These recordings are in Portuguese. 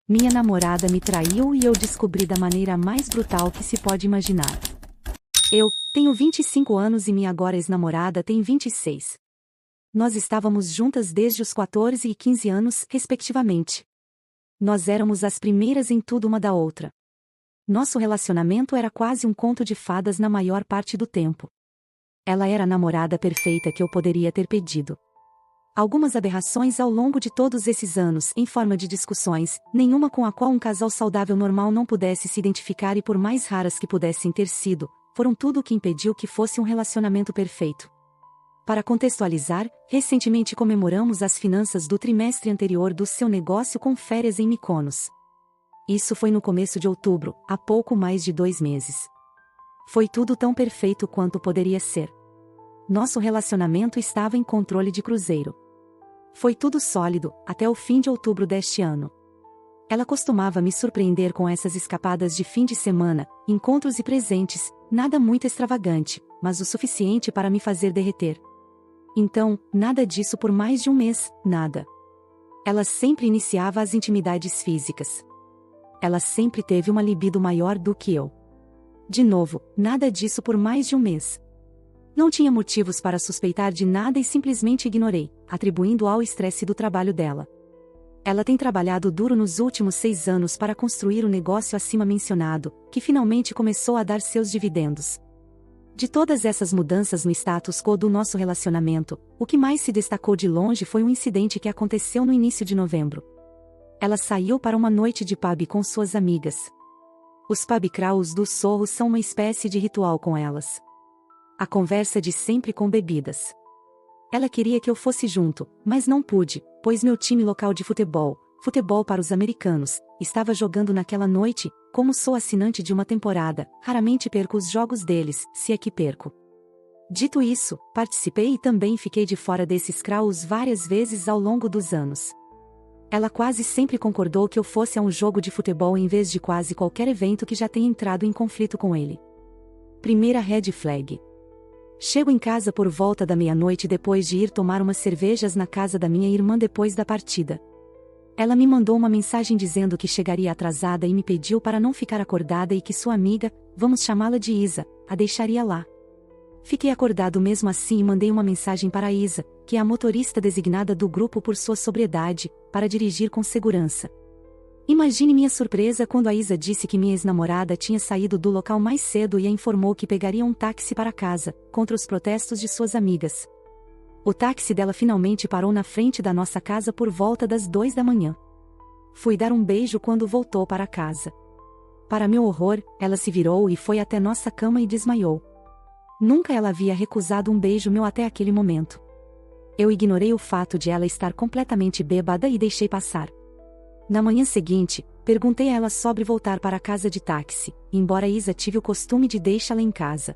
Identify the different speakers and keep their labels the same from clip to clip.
Speaker 1: Minha namorada me traiu e eu descobri da maneira mais brutal que se pode imaginar. Eu tenho 25 anos e minha agora ex-namorada tem 26. Nós estávamos juntas desde os 14 e 15 anos, respectivamente. Nós éramos as primeiras em tudo uma da outra. Nosso relacionamento era quase um conto de fadas na maior parte do tempo. Ela era a namorada perfeita que eu poderia ter pedido. Algumas aberrações ao longo de todos esses anos, em forma de discussões, nenhuma com a qual um casal saudável normal não pudesse se identificar e por mais raras que pudessem ter sido, foram tudo o que impediu que fosse um relacionamento perfeito. Para contextualizar, recentemente comemoramos as finanças do trimestre anterior do seu negócio com férias em Mykonos. Isso foi no começo de outubro, há pouco mais de 2 meses. Foi tudo tão perfeito quanto poderia ser. Nosso relacionamento estava em controle de cruzeiro. Foi tudo sólido, até o fim de outubro deste ano. Ela costumava me surpreender com essas escapadas de fim de semana, encontros e presentes, nada muito extravagante, mas o suficiente para me fazer derreter. Então, nada disso por mais de um mês, nada. Ela sempre iniciava as intimidades físicas. Ela sempre teve uma libido maior do que eu. De novo, nada disso por mais de um mês. Não tinha motivos para suspeitar de nada e simplesmente ignorei, atribuindo ao estresse do trabalho dela. Ela tem trabalhado duro nos últimos 6 anos para construir o negócio acima mencionado, que finalmente começou a dar seus dividendos. De todas essas mudanças no status quo do nosso relacionamento, o que mais se destacou de longe foi um incidente que aconteceu no início de novembro. Ela saiu para uma noite de pub com suas amigas. Os pub crawls do Sorro são uma espécie de ritual com elas. A conversa de sempre com bebidas. Ela queria que eu fosse junto, mas não pude, pois meu time local de futebol para os americanos, estava jogando naquela noite. Como sou assinante de uma temporada, raramente perco os jogos deles, se é que perco. Dito isso, participei e também fiquei de fora desses crawls várias vezes ao longo dos anos. Ela quase sempre concordou que eu fosse a um jogo de futebol em vez de quase qualquer evento que já tenha entrado em conflito com ele. Primeira red flag. Chego em casa por volta da meia-noite depois de ir tomar umas cervejas na casa da minha irmã depois da partida. Ela me mandou uma mensagem dizendo que chegaria atrasada e me pediu para não ficar acordada e que sua amiga, vamos chamá-la de Isa, a deixaria lá. Fiquei acordado mesmo assim e mandei uma mensagem para a Isa, que é a motorista designada do grupo por sua sobriedade, para dirigir com segurança. Imagine minha surpresa quando a Isa disse que minha ex-namorada tinha saído do local mais cedo e a informou que pegaria um táxi para casa, contra os protestos de suas amigas. O táxi dela finalmente parou na frente da nossa casa por volta das 2 da manhã. Fui dar um beijo quando voltou para casa. Para meu horror, ela se virou e foi até nossa cama e desmaiou. Nunca ela havia recusado um beijo meu até aquele momento. Eu ignorei o fato de ela estar completamente bêbada e deixei passar. Na manhã seguinte, perguntei a ela sobre voltar para casa de táxi, embora Isa tive o costume de deixá-la em casa.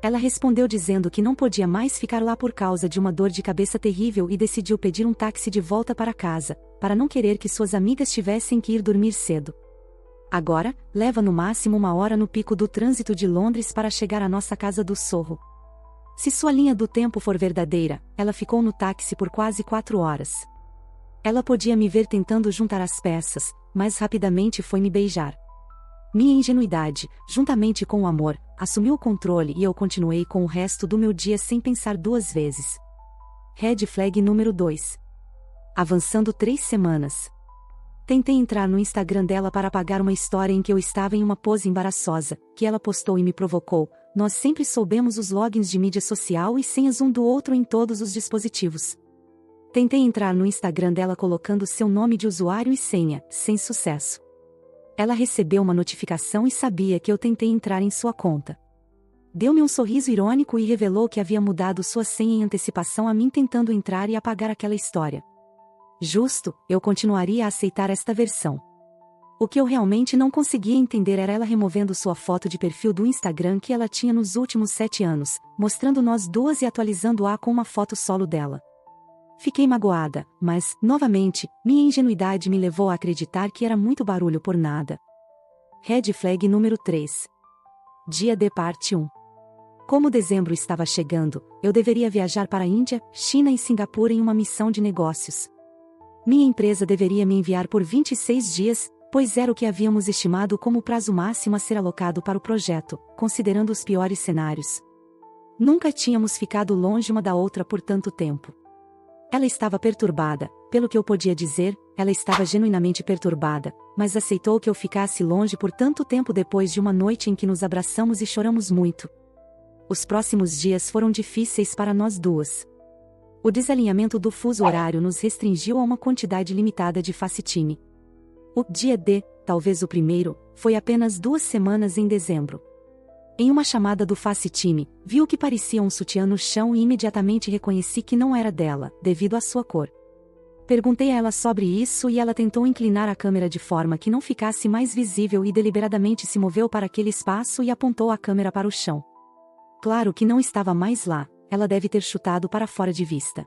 Speaker 1: Ela respondeu dizendo que não podia mais ficar lá por causa de uma dor de cabeça terrível e decidiu pedir um táxi de volta para casa, para não querer que suas amigas tivessem que ir dormir cedo. Agora, leva no máximo 1 hora no pico do trânsito de Londres para chegar à nossa casa do Sorro. Se sua linha do tempo for verdadeira, ela ficou no táxi por quase 4 horas. Ela podia me ver tentando juntar as peças, mas rapidamente foi me beijar. Minha ingenuidade, juntamente com o amor, assumiu o controle e eu continuei com o resto do meu dia sem pensar 2 vezes. Red flag número 2. Avançando 3 semanas. Tentei entrar no Instagram dela para apagar uma história em que eu estava em uma pose embaraçosa, que ela postou e me provocou. Nós sempre soubemos os logins de mídia social e senhas um do outro em todos os dispositivos. Tentei entrar no Instagram dela colocando seu nome de usuário e senha, sem sucesso. Ela recebeu uma notificação e sabia que eu tentei entrar em sua conta. Deu-me um sorriso irônico e revelou que havia mudado sua senha em antecipação a mim tentando entrar e apagar aquela história. Justo, eu continuaria a aceitar esta versão. O que eu realmente não conseguia entender era ela removendo sua foto de perfil do Instagram que ela tinha nos últimos 7 anos, mostrando nós duas e atualizando-a com uma foto solo dela. Fiquei magoada, mas, novamente, minha ingenuidade me levou a acreditar que era muito barulho por nada. Red flag número 3. Dia D parte 1. Como dezembro estava chegando, eu deveria viajar para a Índia, China e Singapura em uma missão de negócios. Minha empresa deveria me enviar por 26 dias, pois era o que havíamos estimado como o prazo máximo a ser alocado para o projeto, considerando os piores cenários. Nunca tínhamos ficado longe uma da outra por tanto tempo. Ela estava perturbada, pelo que eu podia dizer, ela estava genuinamente perturbada, mas aceitou que eu ficasse longe por tanto tempo depois de uma noite em que nos abraçamos e choramos muito. Os próximos dias foram difíceis para nós duas. O desalinhamento do fuso horário nos restringiu a uma quantidade limitada de facitime. O dia D, talvez o primeiro, foi apenas 2 semanas em dezembro. Em uma chamada do facitime, vi o que parecia um sutiã no chão e imediatamente reconheci que não era dela, devido à sua cor. Perguntei a ela sobre isso e ela tentou inclinar a câmera de forma que não ficasse mais visível e deliberadamente se moveu para aquele espaço e apontou a câmera para o chão. Claro que não estava mais lá, ela deve ter chutado para fora de vista.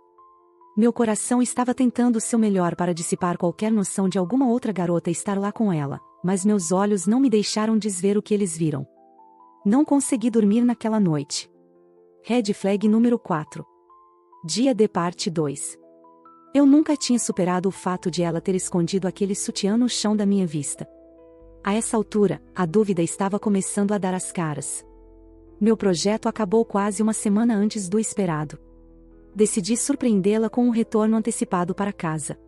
Speaker 1: Meu coração estava tentando seu melhor para dissipar qualquer noção de alguma outra garota estar lá com ela, mas meus olhos não me deixaram desver o que eles viram. Não consegui dormir naquela noite. Red flag número 4. Dia D parte 2. Eu nunca tinha superado o fato de ela ter escondido aquele sutiã no chão da minha vista. A essa altura, a dúvida estava começando a dar as caras. Meu projeto acabou quase uma semana antes do esperado. Decidi surpreendê-la com um retorno antecipado para casa.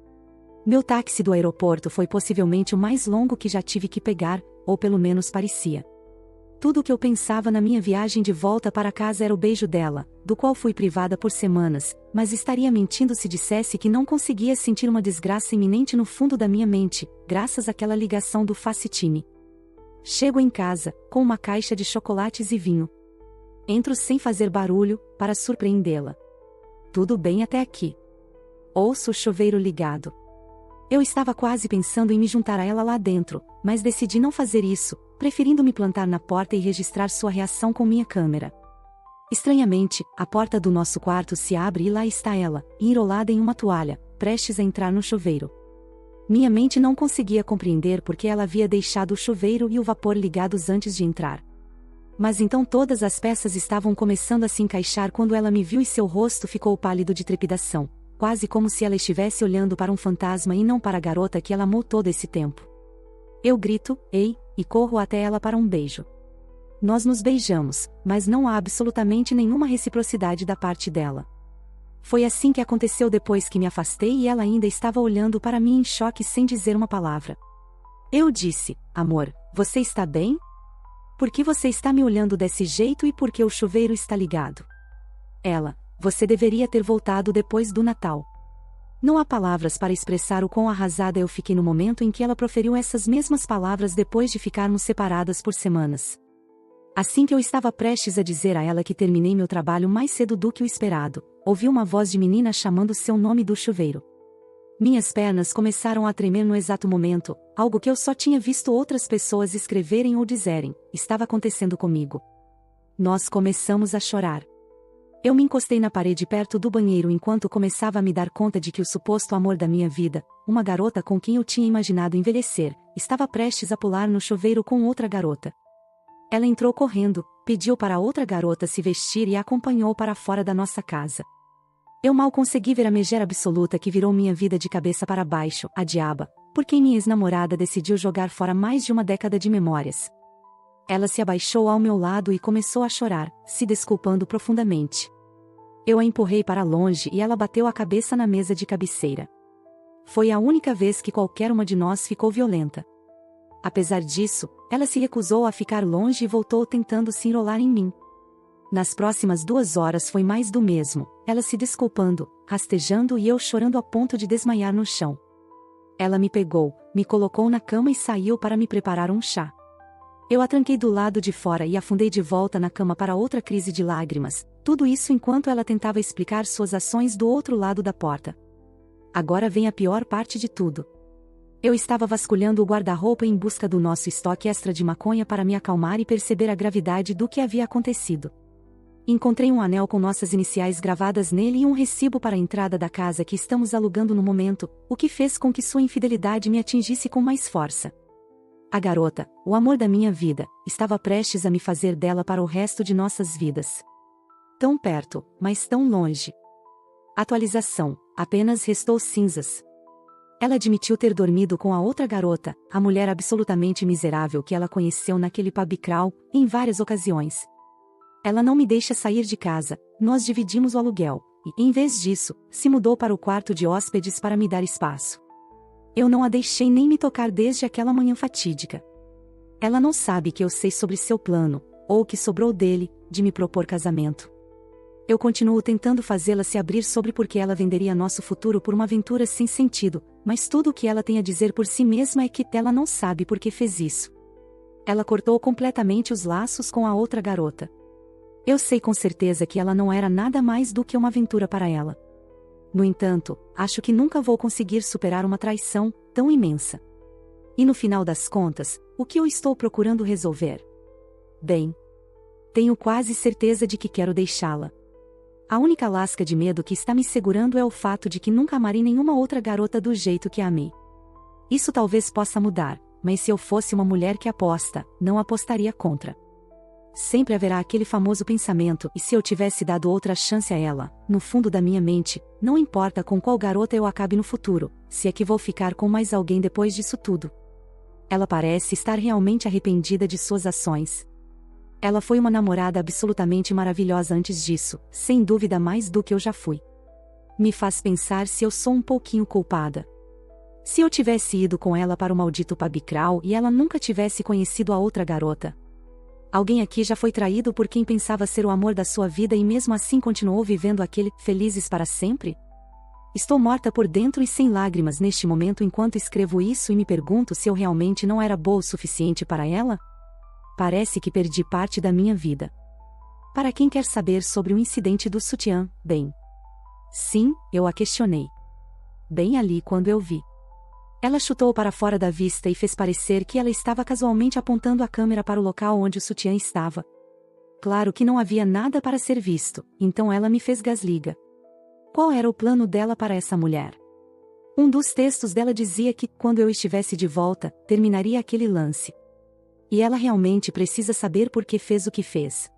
Speaker 1: Meu táxi do aeroporto foi possivelmente o mais longo que já tive que pegar, ou pelo menos parecia. Tudo o que eu pensava na minha viagem de volta para casa era o beijo dela, do qual fui privada por semanas, mas estaria mentindo se dissesse que não conseguia sentir uma desgraça iminente no fundo da minha mente, graças àquela ligação do facitime. Chego em casa, com uma caixa de chocolates e vinho. Entro sem fazer barulho, para surpreendê-la. Tudo bem até aqui. Ouço o chuveiro ligado. Eu estava quase pensando em me juntar a ela lá dentro, mas decidi não fazer isso, preferindo me plantar na porta e registrar sua reação com minha câmera. Estranhamente, a porta do nosso quarto se abre e lá está ela, enrolada em uma toalha, prestes a entrar no chuveiro. Minha mente não conseguia compreender por que ela havia deixado o chuveiro e o vapor ligados antes de entrar. Mas então todas as peças estavam começando a se encaixar quando ela me viu e seu rosto ficou pálido de trepidação, quase como se ela estivesse olhando para um fantasma e não para a garota que ela amou todo esse tempo. Eu grito, ei, e corro até ela para um beijo. Nós nos beijamos, mas não há absolutamente nenhuma reciprocidade da parte dela. Foi assim que aconteceu depois que me afastei e ela ainda estava olhando para mim em choque sem dizer uma palavra. Eu disse, amor, você está bem? Por que você está me olhando desse jeito e por que o chuveiro está ligado? Ela, você deveria ter voltado depois do Natal. Não há palavras para expressar o quão arrasada eu fiquei no momento em que ela proferiu essas mesmas palavras depois de ficarmos separadas por semanas. Assim que eu estava prestes a dizer a ela que terminei meu trabalho mais cedo do que o esperado, ouvi uma voz de menina chamando seu nome do chuveiro. Minhas pernas começaram a tremer no exato momento, algo que eu só tinha visto outras pessoas escreverem ou dizerem, estava acontecendo comigo. Nós começamos a chorar. Eu me encostei na parede perto do banheiro enquanto começava a me dar conta de que o suposto amor da minha vida, uma garota com quem eu tinha imaginado envelhecer, estava prestes a pular no chuveiro com outra garota. Ela entrou correndo, pediu para a outra garota se vestir e a acompanhou para fora da nossa casa. Eu mal consegui ver a megera absoluta que virou minha vida de cabeça para baixo, a diaba, por quem minha ex-namorada decidiu jogar fora mais de uma década de memórias. Ela se abaixou ao meu lado e começou a chorar, se desculpando profundamente. Eu a empurrei para longe e ela bateu a cabeça na mesa de cabeceira. Foi a única vez que qualquer uma de nós ficou violenta. Apesar disso, ela se recusou a ficar longe e voltou tentando se enrolar em mim. Nas próximas 2 horas foi mais do mesmo, ela se desculpando, rastejando e eu chorando a ponto de desmaiar no chão. Ela me pegou, me colocou na cama e saiu para me preparar um chá. Eu a tranquei do lado de fora e afundei de volta na cama para outra crise de lágrimas, tudo isso enquanto ela tentava explicar suas ações do outro lado da porta. Agora vem a pior parte de tudo. Eu estava vasculhando o guarda-roupa em busca do nosso estoque extra de maconha para me acalmar e perceber a gravidade do que havia acontecido. Encontrei um anel com nossas iniciais gravadas nele e um recibo para a entrada da casa que estamos alugando no momento, o que fez com que sua infidelidade me atingisse com mais força. A garota, o amor da minha vida, estava prestes a me fazer dela para o resto de nossas vidas. Tão perto, mas tão longe. Atualização, apenas restou cinzas. Ela admitiu ter dormido com a outra garota, a mulher absolutamente miserável que ela conheceu naquele pub crawl, em várias ocasiões. Ela não me deixa sair de casa, nós dividimos o aluguel, e, em vez disso, se mudou para o quarto de hóspedes para me dar espaço. Eu não a deixei nem me tocar desde aquela manhã fatídica. Ela não sabe que eu sei sobre seu plano, ou o que sobrou dele, de me propor casamento. Eu continuo tentando fazê-la se abrir sobre por que ela venderia nosso futuro por uma aventura sem sentido, mas tudo o que ela tem a dizer por si mesma é que ela não sabe por que fez isso. Ela cortou completamente os laços com a outra garota. Eu sei com certeza que ela não era nada mais do que uma aventura para ela. No entanto, acho que nunca vou conseguir superar uma traição tão imensa. E no final das contas, o que eu estou procurando resolver? Bem, tenho quase certeza de que quero deixá-la. A única lasca de medo que está me segurando é o fato de que nunca amarei nenhuma outra garota do jeito que a amei. Isso talvez possa mudar, mas se eu fosse uma mulher que aposta, não apostaria contra. Sempre haverá aquele famoso pensamento, e se eu tivesse dado outra chance a ela, no fundo da minha mente, não importa com qual garota eu acabe no futuro, se é que vou ficar com mais alguém depois disso tudo. Ela parece estar realmente arrependida de suas ações. Ela foi uma namorada absolutamente maravilhosa antes disso, sem dúvida mais do que eu já fui. Me faz pensar se eu sou um pouquinho culpada. Se eu tivesse ido com ela para o maldito pub crawl e ela nunca tivesse conhecido a outra garota. Alguém aqui já foi traído por quem pensava ser o amor da sua vida e mesmo assim continuou vivendo aquele felizes para sempre? Estou morta por dentro e sem lágrimas neste momento enquanto escrevo isso e me pergunto se eu realmente não era boa o suficiente para ela? Parece que perdi parte da minha vida. Para quem quer saber sobre o incidente do sutiã, bem. Sim, eu a questionei. Bem ali quando eu vi. Ela chutou para fora da vista e fez parecer que ela estava casualmente apontando a câmera para o local onde o sutiã estava. Claro que não havia nada para ser visto, então ela me fez gasliga. Qual era o plano dela para essa mulher? Um dos textos dela dizia que, quando eu estivesse de volta, terminaria aquele lance. E ela realmente precisa saber por que fez o que fez.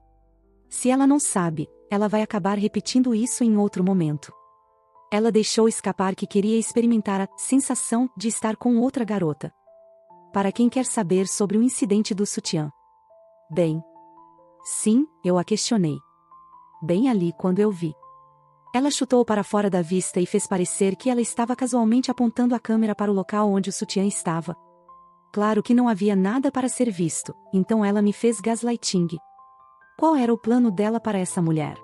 Speaker 1: Se ela não sabe, ela vai acabar repetindo isso em outro momento. Ela deixou escapar que queria experimentar a sensação de estar com outra garota. Para quem quer saber sobre o incidente do sutiã. Bem. Sim, eu a questionei. Bem ali quando eu vi. Ela chutou para fora da vista e fez parecer que ela estava casualmente apontando a câmera para o local onde o sutiã estava. Claro que não havia nada para ser visto, então ela me fez gaslighting. Qual era o plano dela para essa mulher?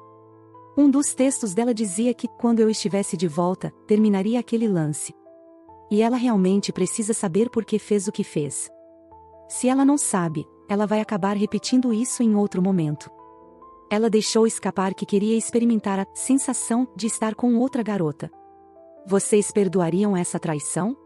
Speaker 1: Um dos textos dela dizia que, quando eu estivesse de volta, terminaria aquele lance. E ela realmente precisa saber por que fez o que fez. Se ela não sabe, ela vai acabar repetindo isso em outro momento. Ela deixou escapar que queria experimentar a sensação de estar com outra garota. Vocês perdoariam essa traição?